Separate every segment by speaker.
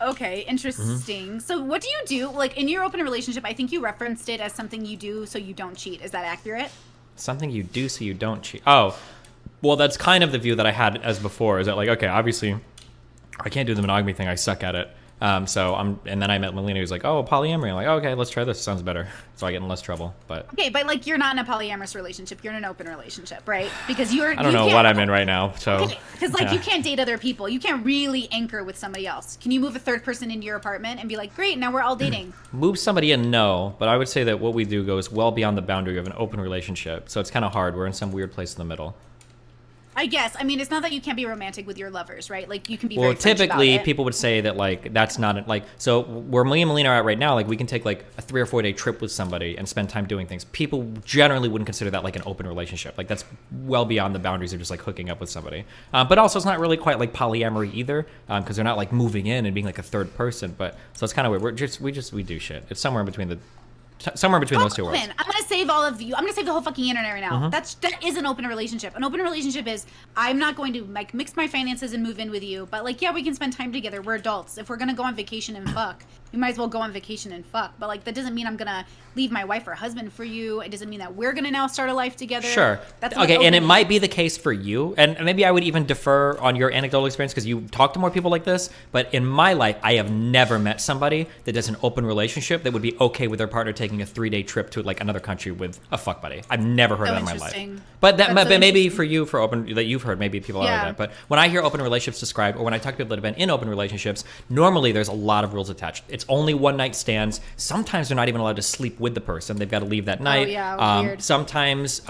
Speaker 1: Okay, interesting. So what do you do? Like in your open relationship, I think you referenced it as something you do so you don't cheat. Is that accurate?
Speaker 2: Something you do so you don't cheat. Oh, well, that's kind of the view that I had as before. Is that like, okay, obviously, I can't do the monogamy thing. I suck at it. And then I met Melina, who's like, oh, polyamory. I'm like, okay, let's try this. Sounds better. So I get in less trouble. But
Speaker 1: okay, but like you're not in a polyamorous relationship. You're in an open relationship, right? Because I
Speaker 2: don't know what I'm in right now. So
Speaker 1: because like you can't date other people. You can't really anchor with somebody else. Can you move a third person into your apartment and be like, great, now we're all dating?
Speaker 2: Move somebody in, no. But I would say that what we do goes well beyond the boundary of an open relationship. So it's kind of hard. We're in some weird place in the middle.
Speaker 1: I guess. I mean, it's not that you can't be romantic with your lovers, right? Like, you can be
Speaker 2: well,
Speaker 1: very French
Speaker 2: typically,
Speaker 1: about it.
Speaker 2: people would say that, like, that's not, like, so where me and Melina are at right now, like, we can take, like, a 3 or 4 day trip with somebody and spend time doing things. People generally wouldn't consider that, like, an open relationship. Like, that's well beyond the boundaries of just, like, hooking up with somebody. But also, it's not really quite, like, polyamory either, because they're not, like, moving in and being, like, a third person. But, so it's kind of weird. We do shit. It's somewhere in between those two worlds.
Speaker 1: I'm gonna save all of you. I'm gonna save the whole fucking internet right now. That is an open relationship. An open relationship is I'm not going to like mix my finances and move in with you, but like yeah, we can spend time together. We're adults. If we're gonna go on vacation and fuck, we might as well go on vacation and fuck. But like that doesn't mean I'm gonna leave my wife or husband for you. It doesn't mean that we're gonna now start a life together.
Speaker 2: Sure.
Speaker 1: That's
Speaker 2: okay, and it might be the case for you, and maybe I would even defer on your anecdotal experience because you talk to more people like this. But in my life, I have never met somebody that does an open relationship that would be okay with their partner taking a 3-day trip to like another country with a fuck buddy. I've never heard that in my life. But but maybe for you, for open that you've heard, maybe people are like that. But when I hear open relationships described, or when I talk to people that have been in open relationships, normally there's a lot of rules attached. It's only one night stands. Sometimes they're not even allowed to sleep with the person. They've got to leave that night.
Speaker 1: Oh, yeah, weird.
Speaker 2: Sometimes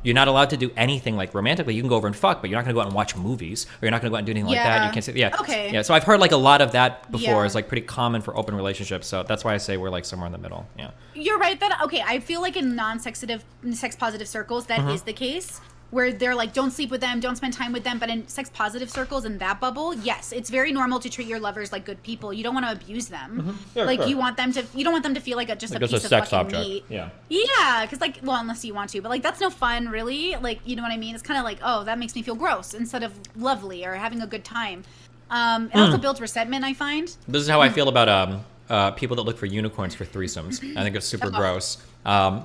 Speaker 2: you're not allowed to do anything like romantically. You can go over and fuck, but you're not going to go out and watch movies, or you're not going to go out and do anything like that. You can't say,
Speaker 1: Okay.
Speaker 2: Yeah. So I've heard like a lot of that before. It's like pretty common for open relationships. So that's why I say we're like somewhere in the middle. Yeah.
Speaker 1: You're right that okay. I feel like in sex positive circles that is the case. Where they're like, don't sleep with them, don't spend time with them. But in sex positive circles, in that bubble, yes, it's very normal to treat your lovers like good people. You don't want to abuse them.
Speaker 2: Yeah,
Speaker 1: like
Speaker 2: sure.
Speaker 1: you don't want them to feel like just
Speaker 2: like
Speaker 1: a piece
Speaker 2: a
Speaker 1: of
Speaker 2: sex
Speaker 1: fucking
Speaker 2: object.
Speaker 1: meat.
Speaker 2: Yeah.
Speaker 1: Yeah, because like, well, unless you want to, but like that's no fun, really. Like, you know what I mean? It's kind of like, oh, that makes me feel gross instead of lovely or having a good time. It also builds resentment, I find.
Speaker 2: This is how I feel about people that look for unicorns for threesomes. I think it's super gross.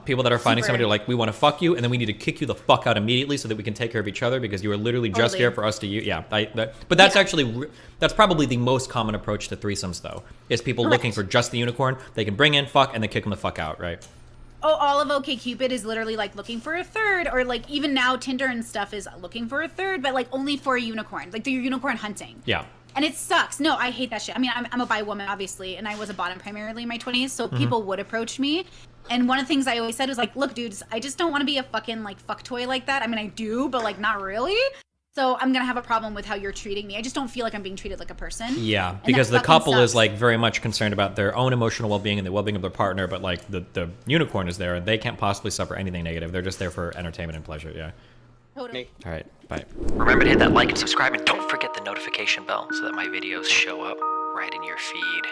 Speaker 2: People that are finding somebody who are like, we want to fuck you, and then we need to kick you the fuck out immediately so that we can take care of each other because you are literally just here for us to use. Yeah, but that's actually, that's probably the most common approach to threesomes, though, is people looking for just the unicorn. They can bring in, fuck, and then kick them the fuck out, right?
Speaker 1: Oh, all of OkCupid is literally like looking for a third, or like even now Tinder and stuff is looking for a third, but like only for a unicorn. Like they're unicorn hunting.
Speaker 2: Yeah.
Speaker 1: And it sucks. No, I hate that shit. I mean, I'm a bi woman, obviously, and I was a bottom primarily in my 20s, so people would approach me. And one of the things I always said was like, look, dudes, I just don't want to be a fucking like fuck toy like that. I mean, I do, but like not really. So I'm going to have a problem with how you're treating me. I just don't feel like I'm being treated like a person.
Speaker 2: Yeah,
Speaker 1: And
Speaker 2: because
Speaker 1: that
Speaker 2: the couple
Speaker 1: fucking
Speaker 2: is
Speaker 1: sucks.
Speaker 2: like very much concerned about their own emotional well-being and the well-being of their partner, but like the unicorn is there and they can't possibly suffer anything negative. They're just there for entertainment and pleasure, yeah.
Speaker 1: Totally.
Speaker 2: All right, bye. Remember to hit that like and subscribe, and don't forget the notification bell so that my videos show up right in your feed.